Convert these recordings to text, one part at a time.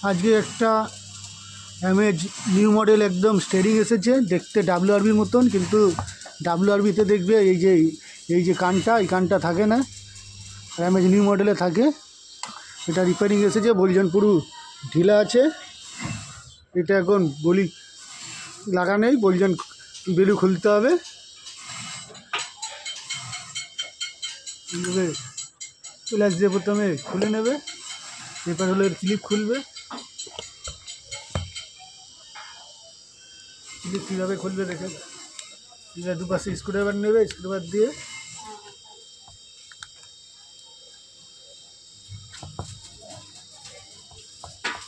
আজকে একটা amaze new model একদম স্টেরিং এসেছে, দেখতে ডাব্লিউআরবির মতন, কিন্তু ডাব্লিউআরবিতে দেখবে এই যে কানটা, এই কানটা থাকে না, অ্যামেজ নিউ মডেলে থাকে। এটা রিপেয়ারিং এসেছে, বলছেন পুরো ঢিলা আছে। এটা এখন বলি লাগা নেই, বলছেন বেলু খুলতে হবে। প্লাস দিয়ে প্রথমে খুলে নেবে, এরপর হলো এর ক্লিপ খুলবে। ক্লিপ কীভাবে খুলবে দেখে, দুপাশে স্ক্রুড্রাইভার নেবে, স্ক্রুড্রাইভার দিয়ে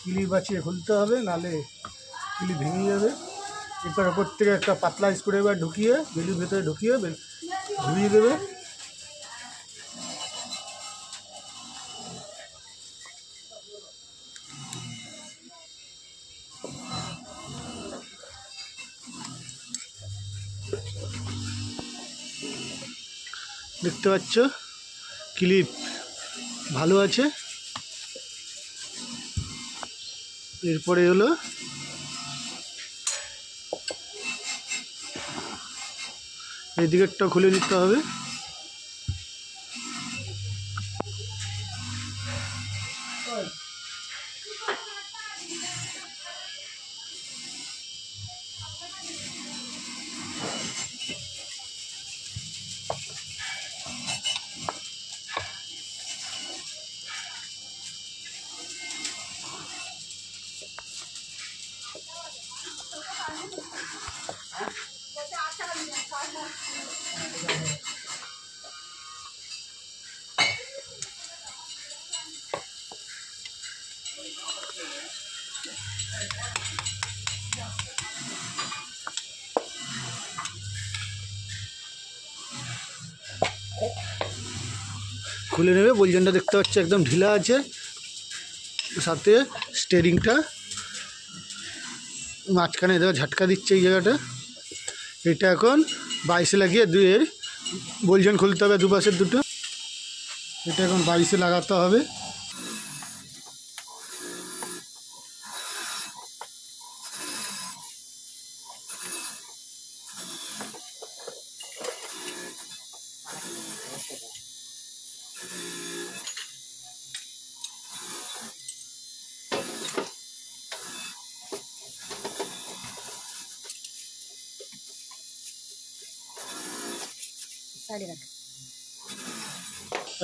ক্লিপ বাঁচিয়ে খুলতে হবে, নাহলে ক্লিপ ভেঙে যাবে। এরপর ওপর থেকে একটা পাতলা স্ক্রুড্রাইভার ঢুকিয়ে বেলুর ভেতরে ঢুকিয়ে ঘুরিয়ে দেবে। দেখতে পাচ্ছ ক্লিপ ভালো আছে। এরপরে হলো এই দিকেরটা খুলে নিতে হবে। খুলে নেবে। বলজনটা দেখতে পাচ্ছ একদম ঢিলা আছে, সাথে স্টিয়ারিংটা মাঝখানে দেওয়া ঝাটকা দিচ্ছে এই জায়গাটা। এটা এখন 22-এ লাগিয়ে দুয়ের বলজন খুলতে হবে, দুপাশের দুটো। এটা এখন 22-এ লাগাতে হবে।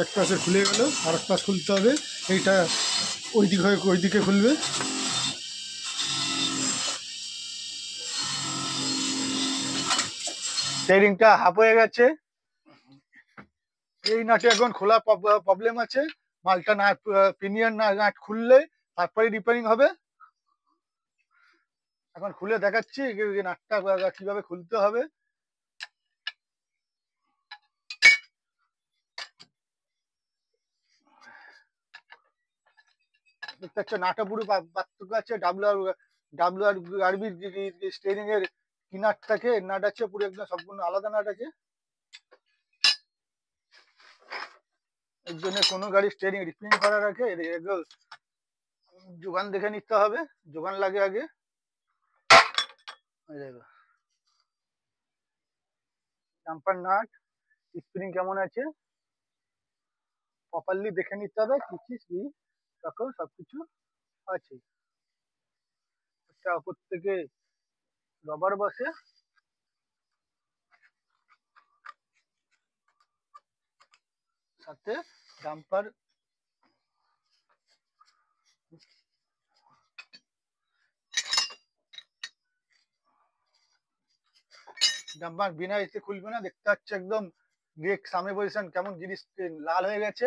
এক পাশে খুলে গেল, আর এক পাশ খুলতে হবে। এইটা ওই দিকে খুলবে। স্টিয়ারিংটা হাফ হয়ে গেছে, এই নাটে এখন খোলা প্রবলেম আছে। মালটা নাট পিনিয়ন নাট খুললে তারপরে রিপেয়ারিং হবে। এখন খুলে দেখাচ্ছি নাটটা কিভাবে খুলতে হবে। দেখতে পাচ্ছ নাটা পুরো পার্থক্য আছে। ডাব্লিউআরবির স্টিয়ারিং এর কি নাট থাকে, নাট আছে পুরো একদম সম্পূর্ণ আলাদা নাট আছে। এর জন্য কোনো গাড়ি স্টিয়ারিং রিপেয়ারিং করার আগে যোগান দেখে নিতে হবে, যোগান লাগে আগে। জাম্পার নাট স্প্রিং কেমন আছে প্রপারলি দেখে নিতে হবে, কি সকল সবকিছু আছে। উপর থেকে রবার বসে, সাথে ডাম্পার ডাম্পার বিনা এসে খুলবে না। দেখতে পাচ্ছ একদম ব্রেক সামনে পজিশন কেমন জিনিস লাল হয়ে গেছে।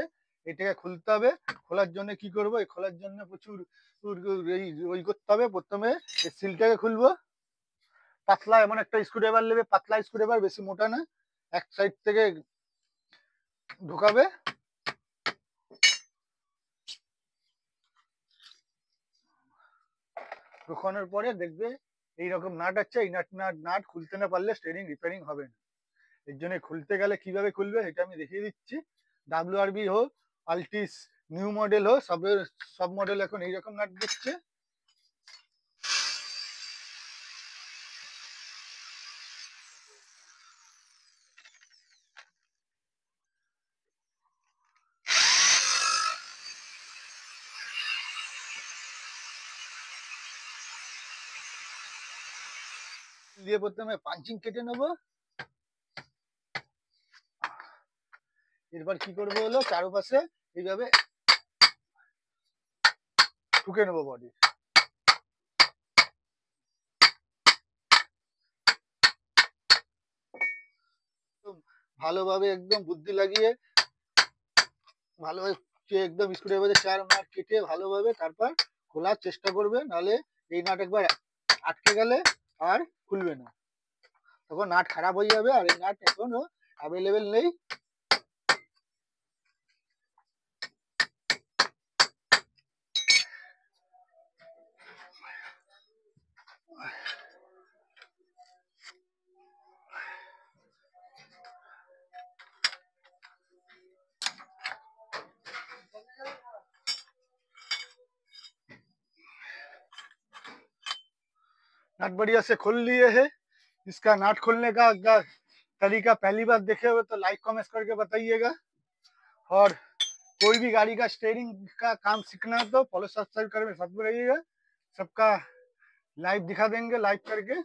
এটাকে খুলতে হবে। খোলার জন্য কি করবো, এই খোলার জন্য প্রচুর ওই করতে হবে। প্রথমে এই সিলটাকে খুলবো। পাতলা এমন একটা স্ক্রুড্রাইভার নেবে, পাতলা স্ক্রুড্রাইভার, বেশি মোটা না। এক সাইড থেকে ঢোকাবে, ঢোকানোর পরে দেখবে এইরকম নাট আছে। এই নাট খুলতে না পারলে স্টিয়ারিং রিপেয়ারিং হবে না। এর জন্য খুলতে গেলে কিভাবে খুলবে এটা আমি দেখিয়ে দিচ্ছি। ডাব্লিউআরবি হোক, আল্টিস নিউ মডেল সব মডেল এখন এইরকম নাট দিচ্ছে। দিয়ে প্রথমে পাঞ্চিং কেটে নেবো, এরপর কি করবো হলো চারপাশে এইভাবে ঠুকে নেবো বডি। ভালোভাবে একদম বুদ্ধি লাগিয়ে ভালোভাবে একদম স্ক্রুড্রাইভারে 4 নাট কেটে ভালোভাবে তারপর খোলার চেষ্টা করবে, নাহলে এই নাট একবার আটকে গেলে আর খুলবে না, তখন নাট খারাপ হয়ে যাবে। আর এই নাট এখনো অ্যাভেলেবেল নেই। नट बढ़िया से खोल लिए है। इसका नट खोलने का तरीका पहली बार देखे हो तो लाइक कमेंट करके बताइएगा। और कोई भी गाड़ी का स्टीयरिंग का काम सीखना है तो फॉलो सब्सक्राइब करके साथ में रहिएगा। सबका लाइव दिखा देंगे, लाइव करके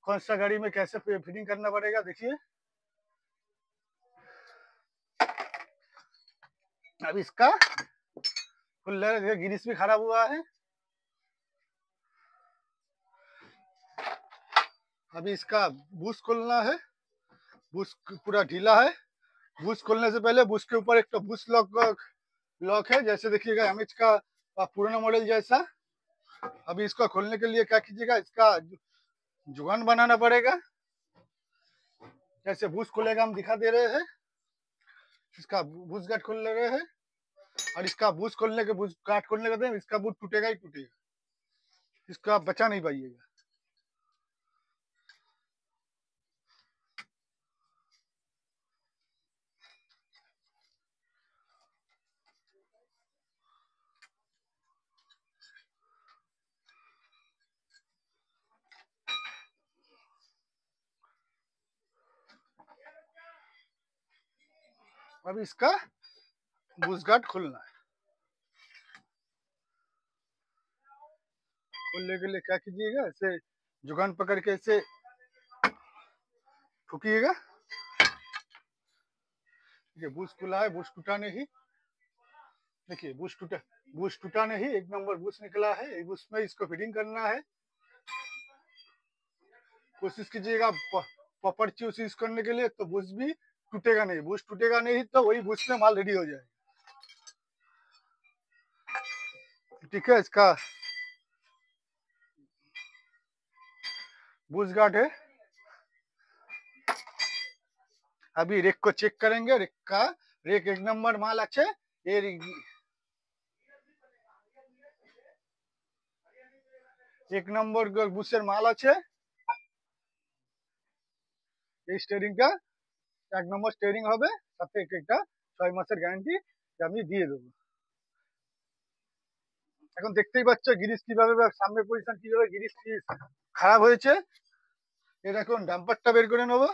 कौन सा गाड़ी में कैसे फिटिंग करना पड़ेगा। देखिए अब इसका कूलर ग्रीस भी खराब हुआ है। अभी इसका बूस्ट खोलना है, बूस्ट पूरा ढीला है। बूस्ट खोलने से पहले बूस्ट के ऊपर एक तो बूस्ट लॉक है, जैसे देखिएगा एमएच का पुराना मॉडल जैसा। अभी इसको खोलने के लिए क्या कीजिएगा, इसका जुगान बनाना पड़ेगा। जैसे बूस्ट खोलेगा हम दिखा दे रहे हैं, इसका बूस्ट गार्ड खोल ले रहे हैं, और इसका बूस्ट खोलने के बूस्ट गार्ड खोलने के बाद इसका बूस्ट टूटेगा ही टूटेगा, इसको आप बचा नहीं पाइएगा। अब इसका बूस्ट गार्ड खोलना है। खोलने के लिए क्या कीजिएगा, ऐसे जुगान पकड़ के ऐसे ठुकिएगा। ये बूस्ट खुला है, बूस्ट टूटा नहीं। देखिए बूस्ट टूटा नहीं, एक नंबर बूस्ट निकला है। बूस्ट में इसको फिटिंग करना है। कोशिश कीजिएगा प्रॉपर चूज यूज करने के लिए, तो बूस्ट भी टूटेगा नहीं। बूस्ट टूटेगा नहीं तो वही बूस्ट में माल रेडी हो जाएगा। ठीक है, इसका बूस्ट गार्ड है। अभी रेक को चेक करेंगे। रेक एक नंबर माल अच्छे, एक नंबर बुशेर माल আছে। এই স্টিয়ারিংটা এক নম্বর স্টিয়ারিং হবে, সাথে একটা 6 মাসের গ্যারান্টি আমি দিয়ে দেবো। এখন দেখতেই পাচ্ছ গিরিশ কিভাবে সামনে পজিশন কিভাবে গিরিশ খারাপ হয়েছে। এর এখন ডাম্পারটা বের করে নেবো।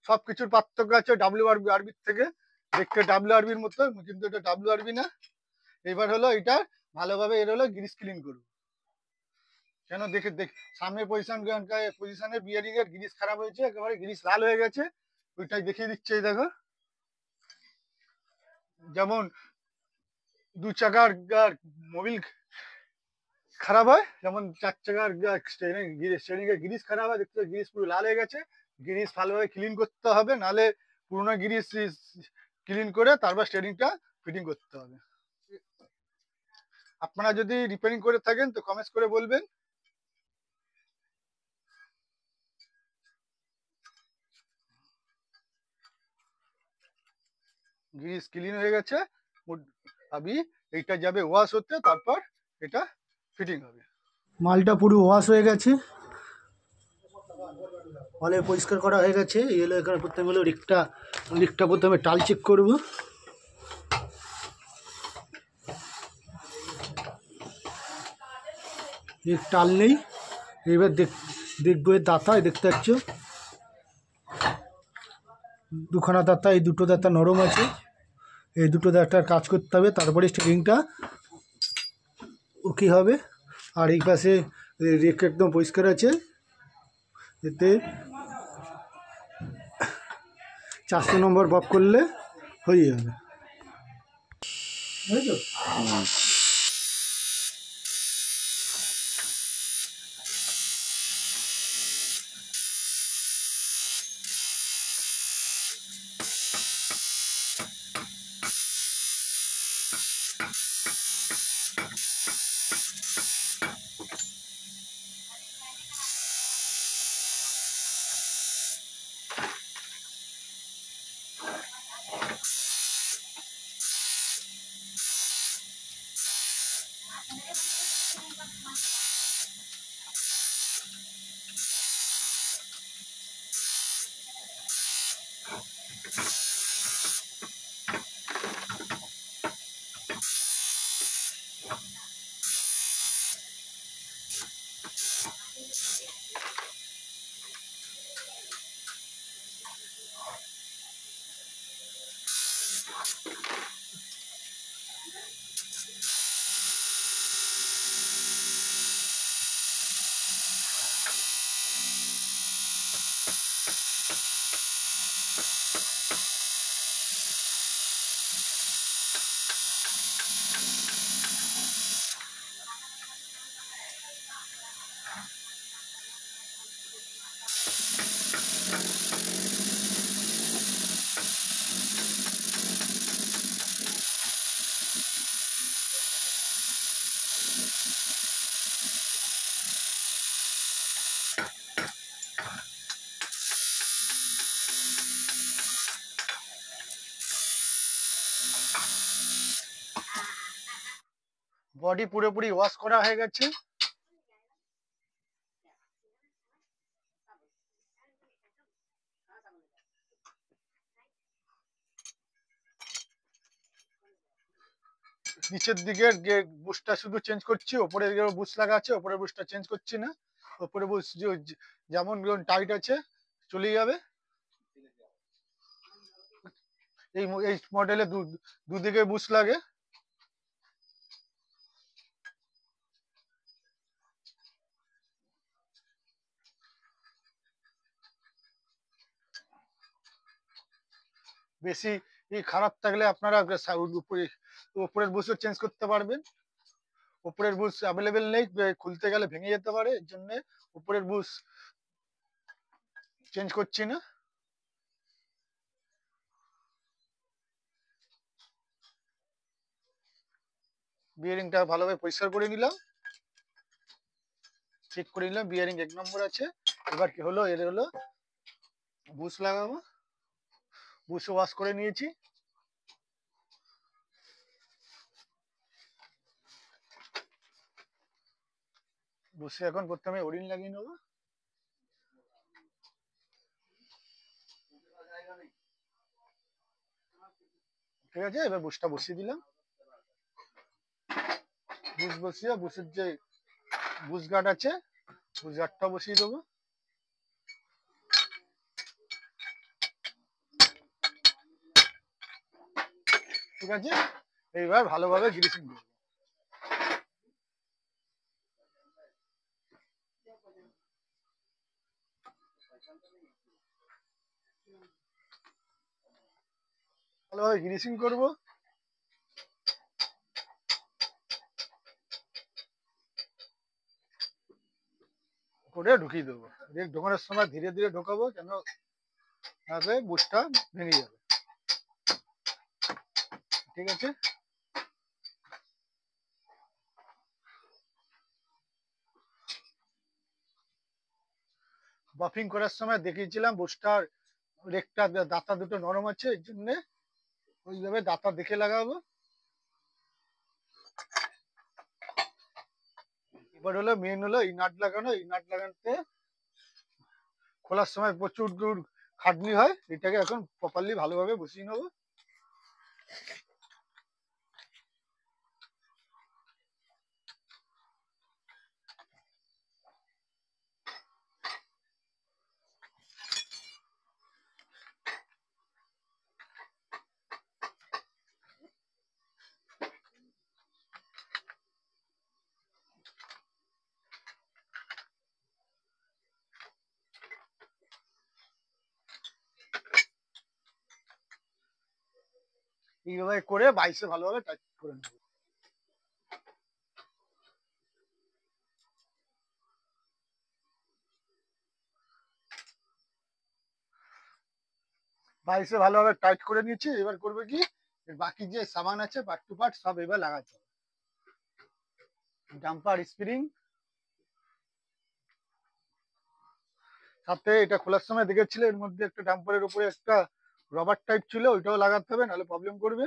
সবকিছুর পার্থক্য আছে ডাব্লিউআরবির থেকে। দেখতে ডাব্লিউআরবির মতো, কিন্তু এটা ডাব্লিউআরবি না। এবার হলো এটা ভালোভাবে এর হলো গ্রিস ক্লিন করবো। কেন দেখে সামনে পজিশনে বিয়ারিং এর গ্রিস খারাপ হয়েছে, একেবারে গ্রিস লাল হয়ে গেছে। ওইটাই দেখিয়ে দিচ্ছে। দেখো যেমন 2 চাকার মোবিল খারাপ হয়, যেমন 4 চাকার স্টিয়ারিং এর গ্রিস খারাপ হয়। দেখতে গ্রিস পুরো লাল হয়ে গেছে। গ্রিস ভালোভাবে ক্লিন করতে হবে, নাহলে পুরোনো গ্রিস ক্লিন করে তারপর স্টিয়ারিংটা ফিটিং করতে হবে। আপনারা যদি রিপেয়ারিং করে থাকেন তো কমেন্টস করে বলবেন। গ্রিস ক্লিন হয়ে গেছে। अभी এটা যাবে ওয়াশ হতে, তারপর এটা ফিটিং হবে। মালটা পুরো ওয়াশ হয়ে গেছে। হলে পরিষ্কার করা হয়ে গেছে। এই হলো এখানে প্রথমে হলো লিকটা প্রথমে টাল চেক করব। লিক টাল নেই। এবার দেখবো এর দাতা, দেখতে পাচ্ছ দুখানা দাতা, এই দুটো দাতা নরম আছে। এই দুটো দাতার কাজ করতে হবে, তারপরে স্টিয়ারিংটা ওকে হবে। আর এই পাশে রেক একদম পরিষ্কার আছে, এতে 400 নম্বর বক করলে হয়ে যাবে। বুঝছো? বডি পুরোপুরি ওয়াশ করা হয়ে গেছে। নিচের দিকের বুশটা শুধু চেঞ্জ করছি, ওপরে বুশ লাগা আছে, ওপরের বুশটা চেঞ্জ করছি না। ওপরে বুশ যেমন টাইট আছে চলে যাবে। এই মডেলে দুদিকে বুশ লাগে। বেশি খারাপ থাকলে আপনারা উপরের বুশও চেঞ্জ করতে পারবেন। উপরের বুশ অ্যাভেলেবেল নেই, খুলতে গেলে ভেঙে যেতে পারে, এর জন্য উপরের বুশ চেঞ্জ করছি না। বিয়ারিংটা ভালোভাবে পরিষ্কার করে নিলাম, চেক করে নিলাম, বিয়ারিং 1 নম্বর আছে। এবার কি হলো, এর হলো বুশ লাগাবো। বুশ ওয়াশ করে নিয়েছি। বুশে এখন প্রথমে ওরিং লাগিয়ে নেবো। ঠিক আছে, এবার বুশটা বসিয়ে দিলাম। বুশ বসিয়ে বুশের যে বুশ গার্ড আছে, বুশ গার্ডটা বসিয়ে দেবো। ঠিক আছে, এইবার ভালোভাবে গ্রিসিং করবো। ভালোভাবে গ্রিসিং করবো। করে ঢুকিয়ে দেবো। ঢোকানোর সময় ধীরে ধীরে ঢোকাবো, কেন তাহলে বুশটা ভেঙে যাবে। ঠিক আছে, বাফিং করার সময় দেখিয়েছিলাম বুশটার রেকটা দাতা দুটো নরম আছে, এর জন্য ওইভাবে দাতা দেখে লাগাবো। এবার হলো মেন হলো এই নাট লাগানো। এই নাট লাগানোতে খোলার সময় প্রচুর দূর খাটনি হয়। এটাকে এখন প্রপারলি ভালোভাবে বসিয়ে নেবো। এইভাবে করে 22-এ ভালোভাবে টাইট করে নেবো। বাইশে ভালোভাবে টাইট করে নিয়েছি। এবার করবে কি, এর বাকি যে সামান আছে পার্ট টু পার্ট সব এবার লাগাতে হবে। ডাম্পার স্প্রিং, সাথে এটা খোলার সময় দেখেছিলে এর মধ্যে একটা ডাম্পারের উপরে একটা রবার টাইপ ছিল, ওইটাও লাগাতে হবে, নাহলে প্রবলেম করবে।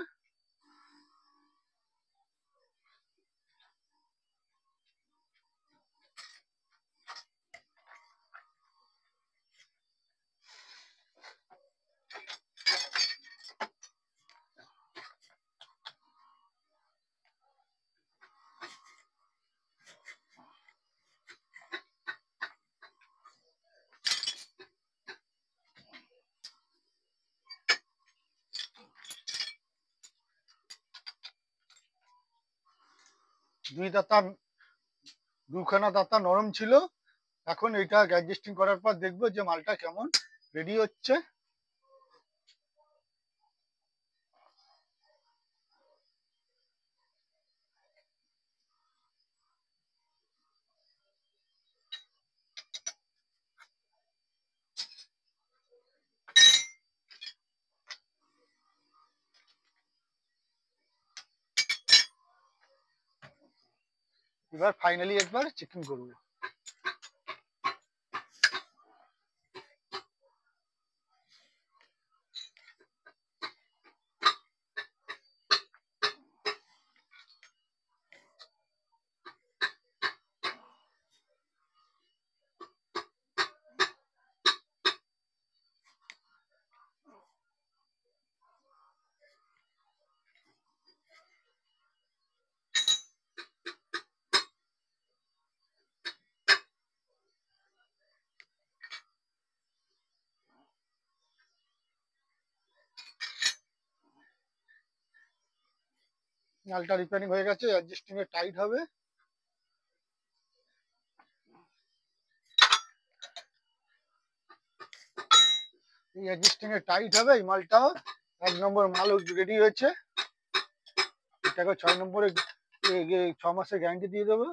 দুখানা দাতা নরম ছিল। এখন এটা অ্যাডজাস্টিং করার পর দেখবো যে মালটা কেমন রেডি হচ্ছে। এবার ফাইনালি একবার চেকিং করবো। নালটা রিপেয়ারিং হয়ে গেছে, অ্যাডজাস্টিং এ টাইট হবে। এই অ্যাডজাস্টিং এ টাইট হবে। এই মালটাও 1 নম্বর মাল রেডি হয়েছে। এটাকে 6 নম্বরে 6 মাসের গ্যারান্টি দিয়ে দেবো।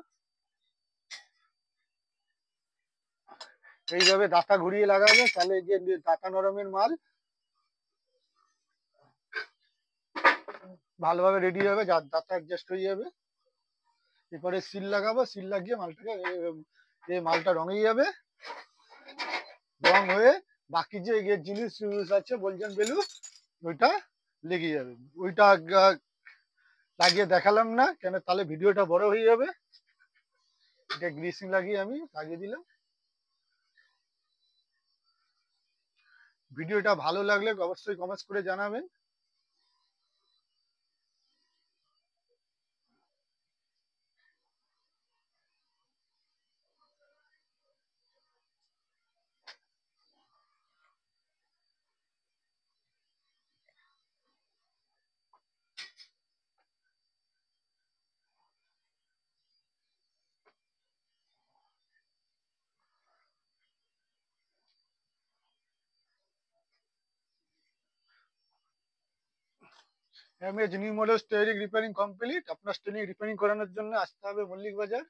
এইভাবে দাতা ঘুরিয়ে লাগাবে, তাহলে যে দাতা নরমের মাল ভালোভাবে রেডি হবে, যার দাতা অ্যাডজাস্ট হয়ে যাবে। এরপরে সিল লাগাবো, সিল লাগিয়ে মালটাকে মালটা রঙে যাবে। রং হয়ে বাকি যে জিনিস আছে বলছেন বেলু, ওইটা লেগে যাবে। ওইটা লাগিয়ে দেখালাম না কেন, তাহলে ভিডিওটা বড় হয়ে যাবে। এটা গ্রিসিং লাগিয়ে আমি লাগিয়ে দিলাম। ভিডিওটা ভালো লাগলে অবশ্যই কমেন্টস করে জানাবেন। এমএজ new model steering repairing complete. আপনার স্টিয়ারিং রিপেয়ারিং করানোর জন্য আসতে হবে মল্লিক বাজার।